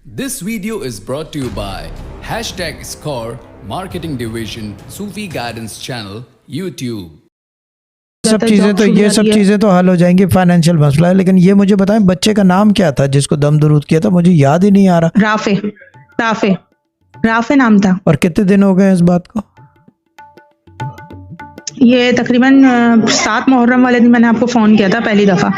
This video is brought to you by #Score Marketing Division Sufi Guidance Channel YouTube। सब चीज़ें तो हल हो जाएंगी, फाइनेंशियल मसला है। लेकिन ये मुझे बताएं, बच्चे का नाम क्या था जिसको दम दरूद किया था? मुझे याद ही नहीं आ रहा। राफे नाम था। और कितने दिन हो गए इस बात को? ये तकरीबन 7 मुहर्रम वाले दिन मैंने आपको फोन किया था पहली दफा,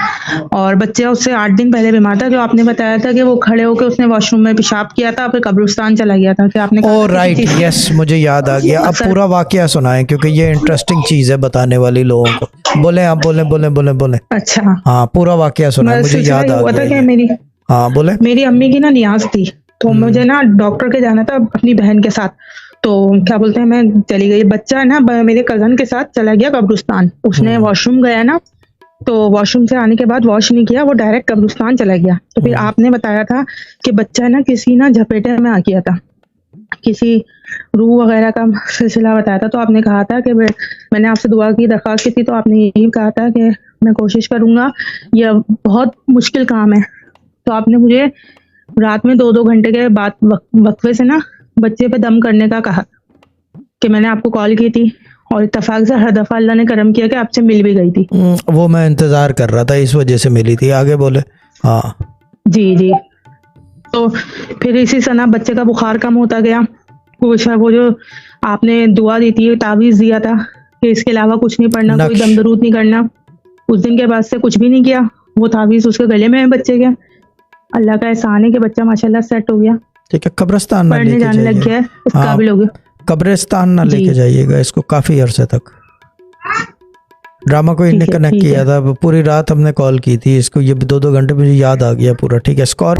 और बच्चा उससे 8 दिन पहले बीमार था। जो आपने बताया था कि वो खड़े होकर उसने वॉशरूम में पेशाब किया था, फिर कब्रिस्तान चला गया था। फिर आपने ओह राइट, यस, मुझे याद आ गया। अब पूरा वाकया सुनाएं, क्योंकि ये इंटरेस्टिंग चीज है बताने वाली लोगों को। बोले आप, बोले। अच्छा, हाँ, पूरा वाकया सुनाएं, मुझे याद आ गया। हाँ बोले। मेरी अम्मी की ना नियाज थी, तो मुझे ना डॉक्टर के जाना था अपनी बहन के साथ। तो क्या बोलते हैं, मैं चली गई। बच्चा है ना मेरे कजन के साथ चला गया कब्रिस्तान। उसने वॉशरूम गया ना, तो वॉशरूम से आने के बाद वॉश नहीं किया, वो डायरेक्ट कब्रिस्तान चला गया। तो फिर आपने बताया था कि बच्चा है ना किसी ना झपेटे में आ गया था, किसी रूह वगैरह का सिलसिला बताया था। तो आपने कहा था कि मैंने आपसे दुआ की, दरख्वास्त की थी, तो आपने यही कहा था कि मैं कोशिश करूंगा, यह बहुत मुश्किल काम है। तो आपने मुझे रात में 2-2 घंटे के बाद वक्फे से ना बच्चे पे दम करने का कहा कि मैंने आपको कॉल की थी, और इत्तेफाक से हर दफा अल्लाह ने करम किया कि आपसे मिल भी गई थी। वो मैं इंतजार कर रहा था, इस वजह से मिली थी। आगे बोले। हाँ जी। तो फिर इसी सना बच्चे का बुखार कम होता गया। वो जो आपने दुआ दी थी, तावीज़ दिया था कि इसके अलावा कुछ नहीं पढ़ना, कोई दम दरूद नहीं करना, उस दिन के बाद से कुछ भी नहीं किया। वो तावीज़ उसके गले में है बच्चे के। अल्लाह का एहसान है कि बच्चा माशाल्लाह सेट हो गया। ठीक है, कब्रिस्तान ना लेके जाने लग गया, इस काबिल हो गया। कब्रिस्तान ना लेके जाइएगा इसको काफी अरसे तक। ड्रामा को इन्हें कनेक्ट किया था, पूरी रात हमने कॉल की थी इसको। ये 2-2 घंटे मुझे याद आ गया पूरा। ठीक है, स्कोर।